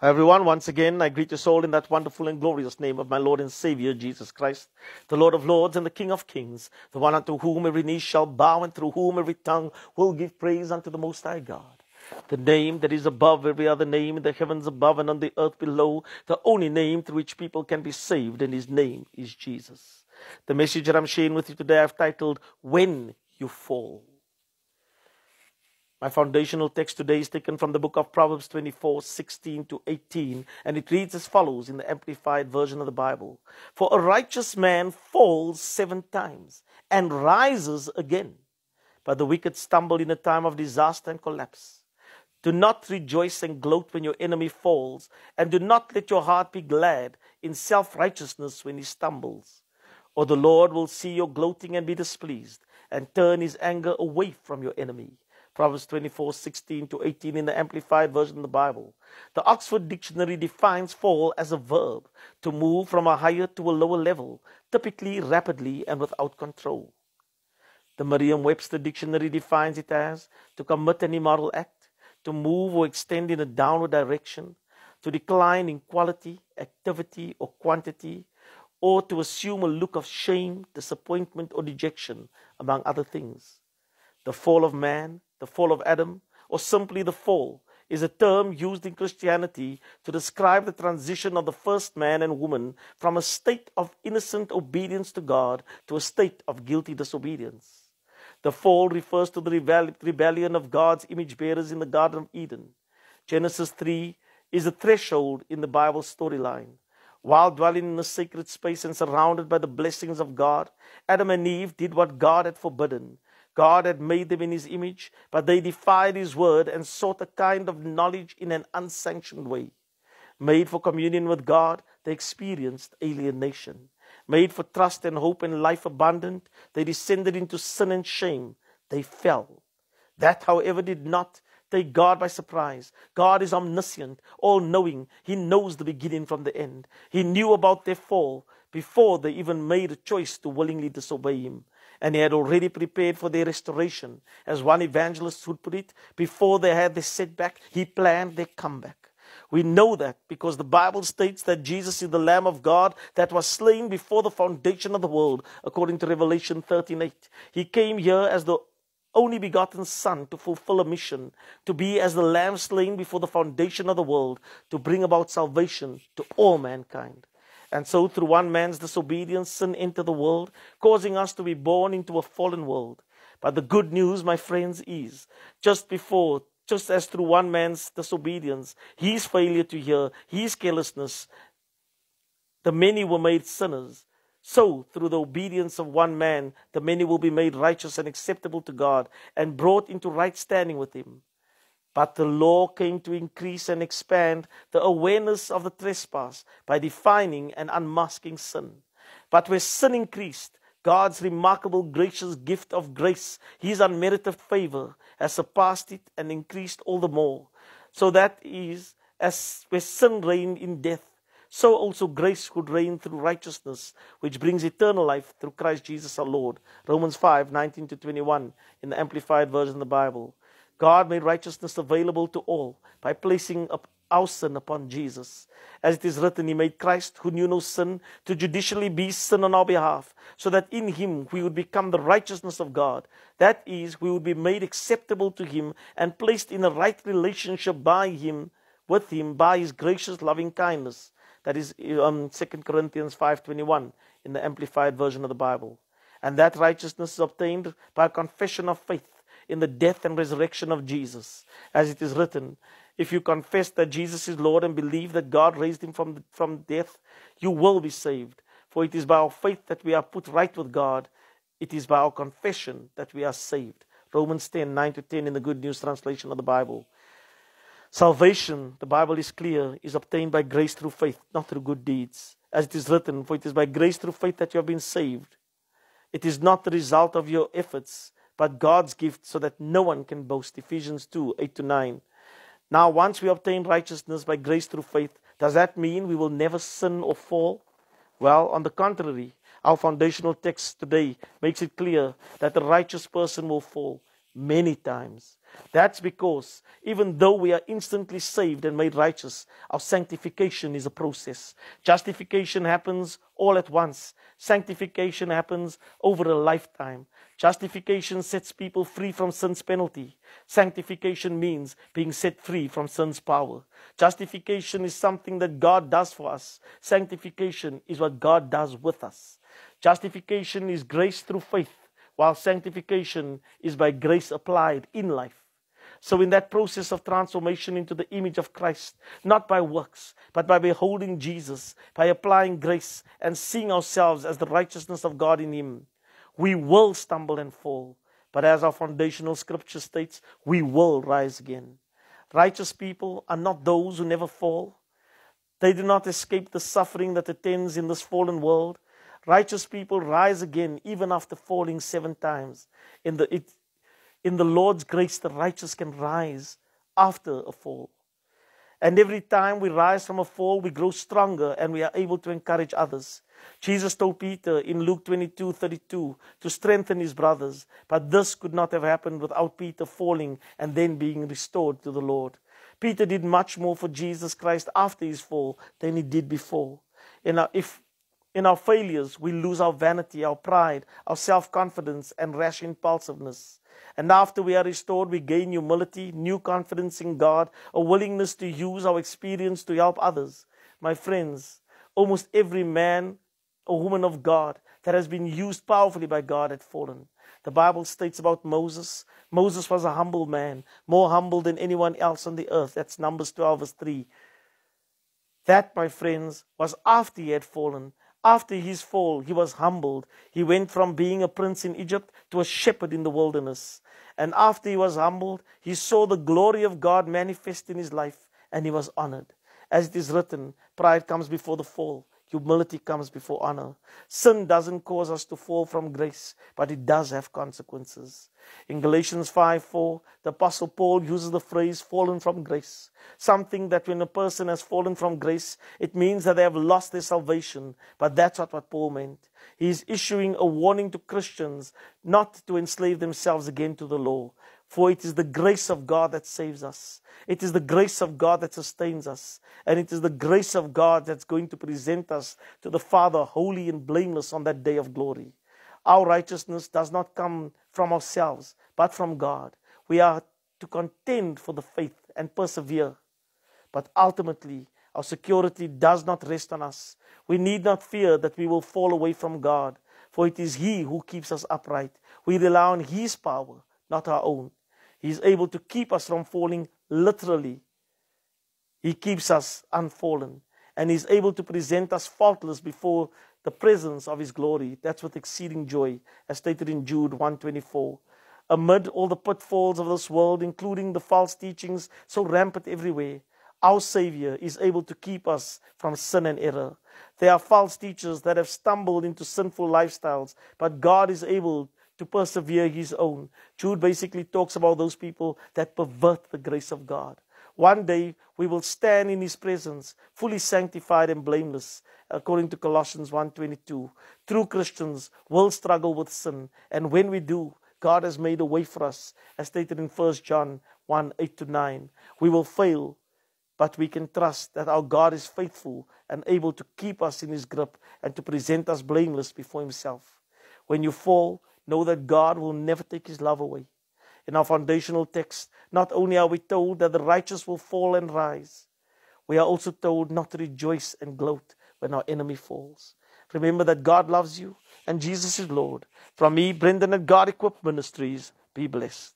Hi everyone, once again I greet your soul in that wonderful and glorious name of my Lord and Savior Jesus Christ, the Lord of Lords and the King of Kings, the one unto whom every knee shall bow and through whom every tongue will give praise unto the Most High God. The name that is above every other name in the heavens above and on the earth below, the only name through which people can be saved, and his name is Jesus. The message that I'm sharing with you today I've titled, When You Fall. My foundational text today is taken from the book of Proverbs 24:16 to 18, and it reads as follows in the Amplified version of the Bible. For a righteous man falls 7 times and rises again, but the wicked stumble in a time of disaster and collapse. Do not rejoice and gloat when your enemy falls, and do not let your heart be glad in self-righteousness when he stumbles. Or the Lord will see your gloating and be displeased, and turn his anger away from your enemy. Proverbs 24:16 to 18 in the Amplified version of the Bible. The Oxford Dictionary defines fall as a verb, to move from a higher to a lower level, typically rapidly and without control. The Merriam-Webster Dictionary defines it as to commit an immoral act, to move or extend in a downward direction, to decline in quality, activity, or quantity, or to assume a look of shame, disappointment, or dejection, among other things. The fall of man, the fall of Adam, or simply the fall, is a term used in Christianity to describe the transition of the first man and woman from a state of innocent obedience to God to a state of guilty disobedience. The fall refers to the rebellion of God's image bearers in the Garden of Eden. Genesis 3 is the threshold in the Bible storyline. While dwelling in a sacred space and surrounded by the blessings of God, Adam and Eve did what God had forbidden. God had made them in his image, but they defied his word and sought a kind of knowledge in an unsanctioned way. Made for communion with God, they experienced alienation. Made for trust and hope and life abundant, they descended into sin and shame. They fell. That, however, did not take God by surprise. God is omniscient, all-knowing. He knows the beginning from the end. He knew about their fall before they even made a choice to willingly disobey him. And he had already prepared for their restoration. As one evangelist would put it, before they had their setback, he planned their comeback. We know that because the Bible states that Jesus is the Lamb of God that was slain before the foundation of the world, according to Revelation 13:8. He came here as the only begotten Son to fulfill a mission, to be as the Lamb slain before the foundation of the world, to bring about salvation to all mankind. And so through one man's disobedience, sin entered the world, causing us to be born into a fallen world. But the good news, my friends, is just as through one man's disobedience, his failure to hear, his carelessness, the many were made sinners. So through the obedience of one man, the many will be made righteous and acceptable to God and brought into right standing with him. But the law came to increase and expand the awareness of the trespass by defining and unmasking sin. But where sin increased, God's remarkable gracious gift of grace, his unmerited favor, has surpassed it and increased all the more. So that is, as where sin reigned in death, so also grace could reign through righteousness, which brings eternal life through Christ Jesus our Lord. Romans 5:19 to 21 in the Amplified version of the Bible. God made righteousness available to all by placing our sin upon Jesus. As it is written, he made Christ, who knew no sin, to judicially be sin on our behalf, so that in him we would become the righteousness of God. That is, we would be made acceptable to him and placed in a right relationship with him by his gracious loving kindness. That is 2 Corinthians 5:21 in the Amplified version of the Bible. And that righteousness is obtained by a confession of faith in the death and resurrection of Jesus. As it is written, if you confess that Jesus is Lord and believe that God raised him from death, you will be saved. For it is by our faith that we are put right with God. It is by our confession that we are saved. Romans 10:9 to 10 in the Good News translation of the Bible. Salvation, the Bible is clear, is obtained by grace through faith, not through good deeds. As it is written, for it is by grace through faith that you have been saved. It is not the result of your efforts, but God's gift, so that no one can boast. Ephesians 2:8 to 9. Now, once we obtain righteousness by grace through faith, does that mean we will never sin or fall? Well, on the contrary, our foundational text today makes it clear that the righteous person will fall many times. That's because even though we are instantly saved and made righteous, our sanctification is a process. Justification happens all at once. Sanctification happens over a lifetime. Justification sets people free from sin's penalty. Sanctification means being set free from sin's power. Justification is something that God does for us. Sanctification is what God does with us. Justification is grace through faith, while sanctification is by grace applied in life. So in that process of transformation into the image of Christ, not by works, but by beholding Jesus, by applying grace and seeing ourselves as the righteousness of God in Him, we will stumble and fall. But as our foundational scripture states, we will rise again. Righteous people are not those who never fall. They do not escape the suffering that attends in this fallen world. Righteous people rise again even after falling 7 times. In the Lord's grace, the righteous can rise after a fall. And every time we rise from a fall, we grow stronger and we are able to encourage others. Jesus told Peter in Luke 22:32 to strengthen his brothers. But this could not have happened without Peter falling and then being restored to the Lord. Peter did much more for Jesus Christ after his fall than he did before. In our failures, we lose our vanity, our pride, our self-confidence, and rash impulsiveness. And after we are restored, we gain humility, new confidence in God, a willingness to use our experience to help others. My friends, almost every man or woman of God that has been used powerfully by God had fallen. The Bible states about Moses. Moses was a humble man, more humble than anyone else on the earth. That's Numbers 12:3. That, my friends, was after he had fallen. After his fall, he was humbled. He went from being a prince in Egypt to a shepherd in the wilderness. And after he was humbled, he saw the glory of God manifest in his life, and he was honored. As it is written, pride comes before the fall. Humility comes before honor. Sin doesn't cause us to fall from grace, but it does have consequences. In Galatians 5:4, the Apostle Paul uses the phrase fallen from grace. Something that when a person has fallen from grace, it means that they have lost their salvation. But that's not what Paul meant. He is issuing a warning to Christians not to enslave themselves again to the law. For it is the grace of God that saves us. It is the grace of God that sustains us. And it is the grace of God that's going to present us to the Father holy and blameless on that day of glory. Our righteousness does not come from ourselves, but from God. We are to contend for the faith and persevere. But ultimately, our security does not rest on us. We need not fear that we will fall away from God, for it is He who keeps us upright. We rely on His power, not our own. He is able to keep us from falling literally. He keeps us unfallen. And He is able to present us faultless before the presence of His glory. That's with exceeding joy, as stated in Jude 1:24. Amid all the pitfalls of this world, including the false teachings so rampant everywhere, our Savior is able to keep us from sin and error. There are false teachers that have stumbled into sinful lifestyles, but God is able to persevere His own. Jude basically talks about those people that pervert the grace of God. One day we will stand in His presence, fully sanctified and blameless, according to Colossians 1:22. True Christians will struggle with sin, and when we do, God has made a way for us, as stated in 1 John 1:8-9. We will fail, but we can trust that our God is faithful and able to keep us in His grip and to present us blameless before Himself. When you fall, know that God will never take His love away. In our foundational text, not only are we told that the righteous will fall and rise, we are also told not to rejoice and gloat when our enemy falls. Remember that God loves you and Jesus is Lord. From me, Brendan at God Equipped Ministries, be blessed.